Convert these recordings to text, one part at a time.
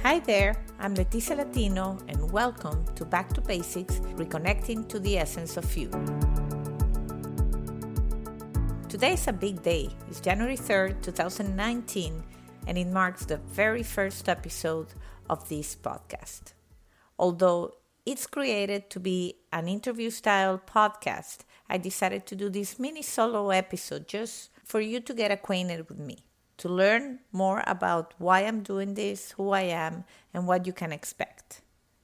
Hi there, I'm Leticia Latino and welcome to Back to Basics, Reconnecting to the Essence of You. Today is a big day. It's January 3rd, 2019, and it marks the very first episode of this podcast. Although it's created to be an interview-style podcast, I decided to do this mini solo episode just for you to get acquainted with me, to learn more about why I'm doing this, who I am, and what you can expect.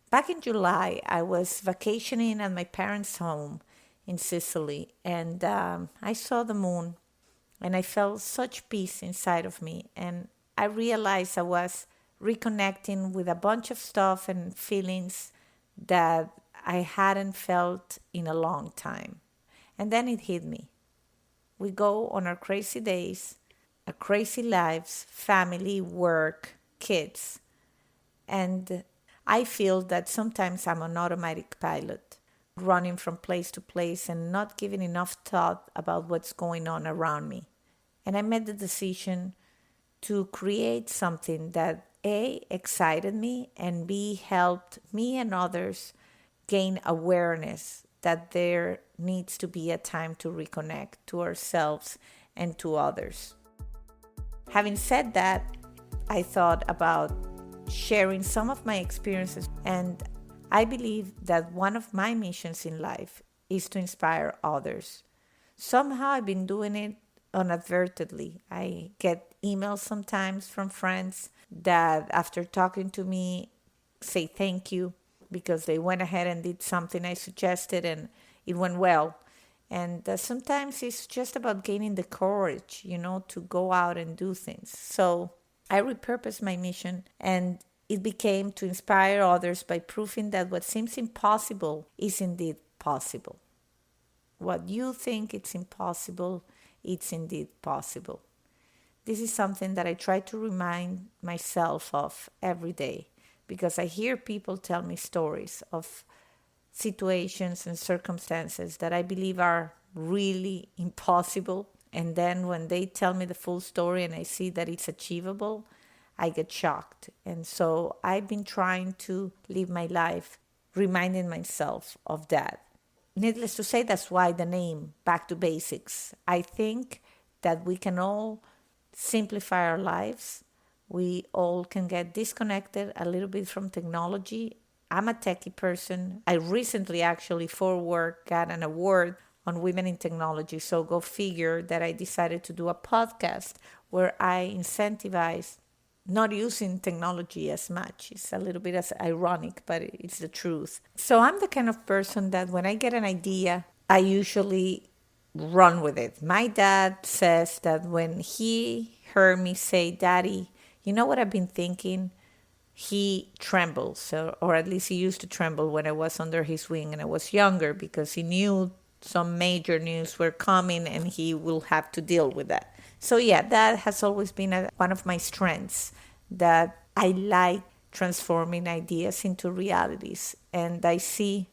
Back in July, I was vacationing at my parents' home in Sicily, and I saw the moon, and I felt such peace inside of me, and I realized I was reconnecting with a bunch of stuff and feelings that I hadn't felt in a long time. And then it hit me. We go on our crazy days, our crazy lives, family, work, kids. And I feel that sometimes I'm an automatic pilot, running from place to place and not giving enough thought about what's going on around me. And I made the decision to create something that A, excited me, and B, helped me and others gain awareness that there needs to be a time to reconnect to ourselves and to others. Having said that, I thought about sharing some of my experiences, and I believe that one of my missions in life is to inspire others. Somehow I've been doing it inadvertently. I get emails sometimes from friends that after talking to me say thank you because they went ahead and did something I suggested and it went well. And sometimes it's just about gaining the courage, to go out and do things. So I repurposed my mission, and it became to inspire others by proving that what seems impossible is indeed possible. What you think it's impossible, it's indeed possible. This is something that I try to remind myself of every day, because I hear people tell me stories of situations and circumstances that I believe are really impossible. And then when they tell me the full story and I see that it's achievable, I get shocked. And so I've been trying to live my life reminding myself of that. Needless to say, that's why the name, Back to Basics. I think that we can all simplify our lives. We all can get disconnected a little bit from technology. I'm a techie person. I recently actually for work got an award on women in technology. So go figure that I decided to do a podcast where I incentivize not using technology as much. It's a little bit as ironic, but it's the truth. So I'm the kind of person that when I get an idea, I usually run with it. My dad says that when he heard me say, "Daddy, you know what I've been thinking?" He trembles, or at least he used to tremble when I was under his wing and I was younger, because he knew some major news were coming and he will have to deal with that. So yeah, that has always been one of my strengths, that I like transforming ideas into realities. And I see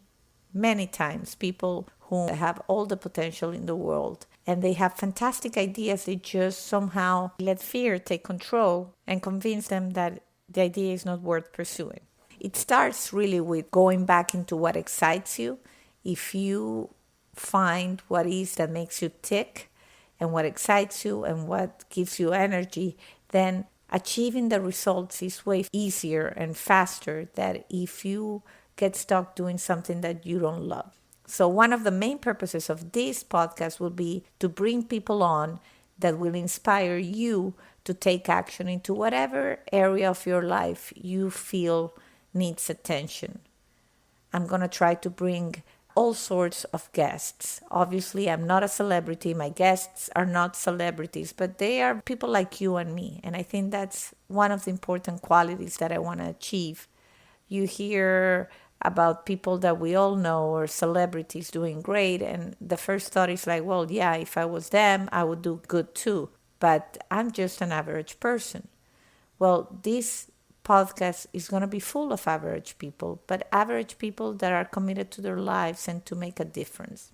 many times people who have all the potential in the world and they have fantastic ideas. They just somehow let fear take control and convince them that the idea is not worth pursuing. It starts really with going back into what excites you. If you find what is that makes you tick and what excites you and what gives you energy, then achieving the results is way easier and faster than if you get stuck doing something that you don't love. So one of the main purposes of this podcast will be to bring people on that will inspire you to take action into whatever area of your life you feel needs attention. I'm going to try to bring all sorts of guests. Obviously, I'm not a celebrity. My guests are not celebrities, but they are people like you and me. And I think that's one of the important qualities that I want to achieve. You hear about people that we all know or celebrities doing great, and the first thought is like, well, yeah, if I was them, I would do good too. But I'm just an average person. Well, this podcast is going to be full of average people, but average people that are committed to their lives and to make a difference.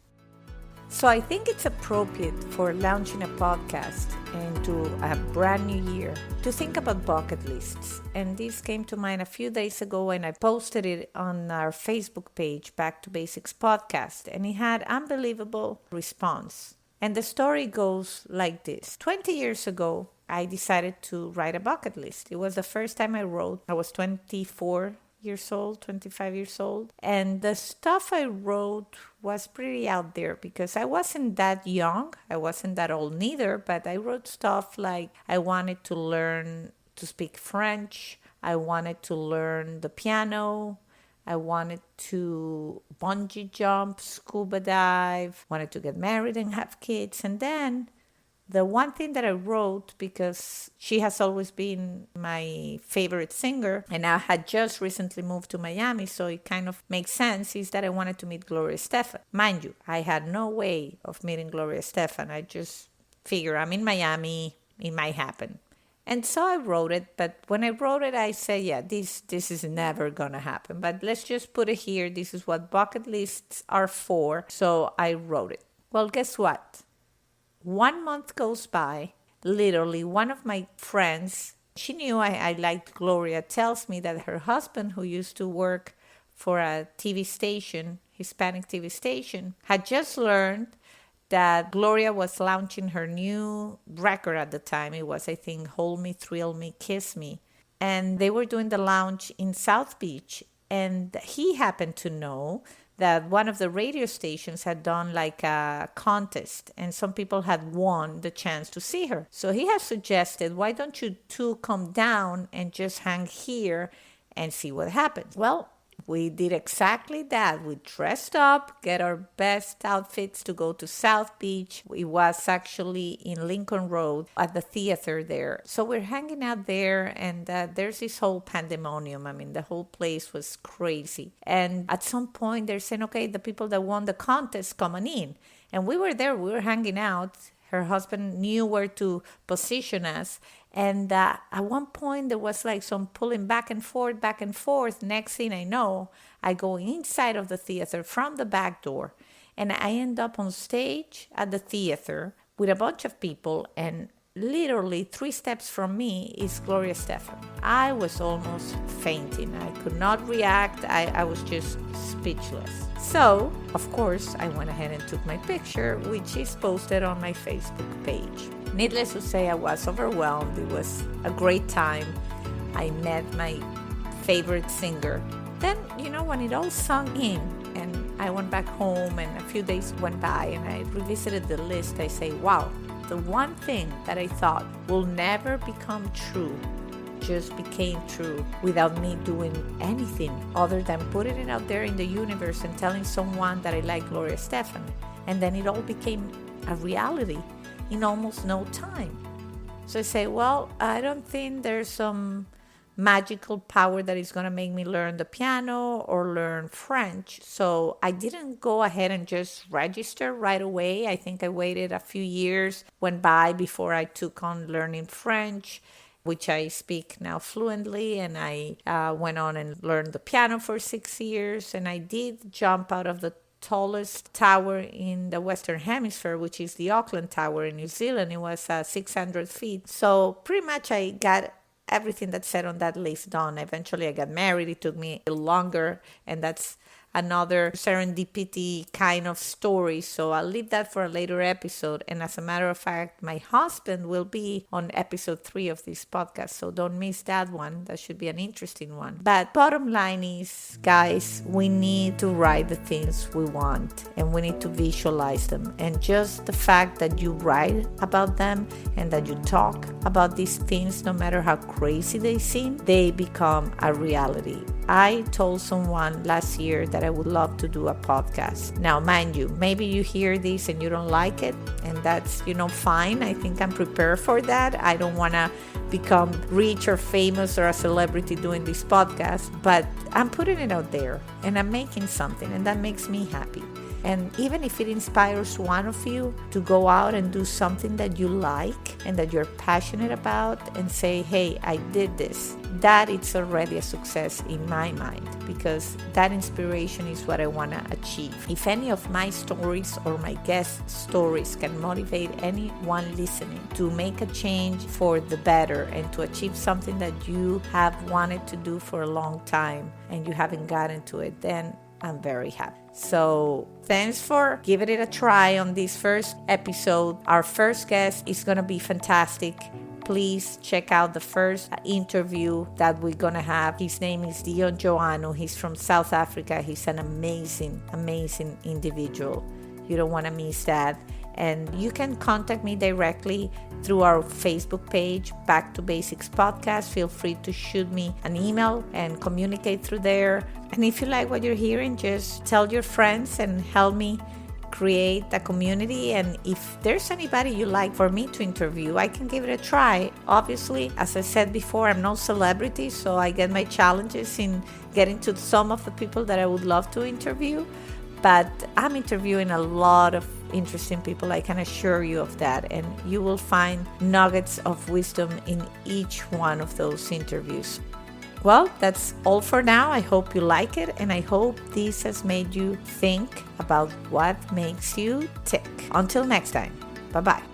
So I think it's appropriate for launching a podcast into a brand new year to think about bucket lists. And this came to mind a few days ago when I posted it on our Facebook page, Back to Basics Podcast, and it had unbelievable response. And the story goes like this. 20 years ago, I decided to write a bucket list. It was the first time I wrote. I was 25 years old. And the stuff I wrote was pretty out there because I wasn't that young. I wasn't that old neither, but I wrote stuff like I wanted to learn to speak French. I wanted to learn the piano. I wanted to bungee jump, scuba dive, wanted to get married and have kids. And then the one thing that I wrote, because she has always been my favorite singer, and I had just recently moved to Miami, so it kind of makes sense, is that I wanted to meet Gloria Estefan. Mind you, I had no way of meeting Gloria Estefan. I just figured I'm in Miami, it might happen. And so I wrote it, but when I wrote it, I said, yeah, this is never going to happen. But let's just put it here. This is what bucket lists are for. So I wrote it. Well, guess what? 1 month goes by. Literally, one of my friends, she knew I liked Gloria, tells me that her husband, who used to work for a TV station, Hispanic TV station, had just learned that Gloria was launching her new record at the time. It was, I think, Hold Me, Thrill Me, Kiss Me. And they were doing the launch in South Beach. And he happened to know that one of the radio stations had done like a contest and some people had won the chance to see her. So he has suggested, why don't you two come down and just hang here and see what happens? Well, we did exactly that. We dressed up, get our best outfits to go to South Beach. It was actually in Lincoln Road at the theater there. So we're hanging out there, and there's this whole pandemonium. I mean, the whole place was crazy. And at some point, they're saying, okay, the people that won the contest coming in. And we were there. We were hanging out. Her husband knew where to position us. And at one point, there was like some pulling back and forth, back and forth. Next thing I know, I go inside of the theater from the back door. And I end up on stage at the theater with a bunch of people. And literally 3 steps from me is Gloria Estefan. I was almost fainting. I could not react. I was just speechless. So, of course, I went ahead and took my picture, which is posted on my Facebook page. Needless to say, I was overwhelmed. It was a great time. I met my favorite singer. Then, when it all sunk in and I went back home and a few days went by and I revisited the list, I say, wow, the one thing that I thought will never become true just became true without me doing anything other than putting it out there in the universe and telling someone that I like Gloria Estefan. And then it all became a reality in almost no time. So I say, well, I don't think there's some magical power that is going to make me learn the piano or learn French. So I didn't go ahead and just register right away. I think I waited a few years, went by before I took on learning French, which I speak now fluently, and I went on and learned the piano for 6 years, and I did jump out of the tallest tower in the Western Hemisphere, which is the Auckland Tower in New Zealand. It was 600 feet. So pretty much I got everything that's said on that list done. Eventually I got married. It took me a little longer, and that's another serendipity kind of story. So I'll leave that for a later episode. And as a matter of fact, my husband will be on episode 3 of this podcast. So don't miss that one. That should be an interesting one. But bottom line is, guys, we need to write the things we want and we need to visualize them. And just the fact that you write about them and that you talk about these things, no matter how crazy they seem, they become a reality. I told someone last year that I would love to do a podcast. Now, mind you, maybe you hear this and you don't like it, and that's, fine. I think I'm prepared for that. I don't want to become rich or famous or a celebrity doing this podcast, but I'm putting it out there and I'm making something, and that makes me happy. And even if it inspires one of you to go out and do something that you like and that you're passionate about and say, hey, I did this, that it's already a success in my mind, because that inspiration is what I want to achieve. If any of my stories or my guest stories can motivate anyone listening to make a change for the better and to achieve something that you have wanted to do for a long time and you haven't gotten to it, then I'm very happy. So thanks for giving it a try on this first episode. Our first guest is going to be fantastic. Please check out the first interview that we're going to have. His name is Dion Joano. He's from South Africa. He's an amazing, amazing individual. You don't want to miss that. And you can contact me directly through our Facebook page, Back to Basics Podcast. Feel free to shoot me an email and communicate through there. And if you like what you're hearing, just tell your friends and help me create a community. And if there's anybody you like for me to interview, I can give it a try. Obviously, as I said before, I'm no celebrity, so I get my challenges in getting to some of the people that I would love to interview. But I'm interviewing a lot of interesting people, I can assure you of that. And you will find nuggets of wisdom in each one of those interviews. Well, that's all for now. I hope you like it, and I hope this has made you think about what makes you tick. Until next time, bye-bye.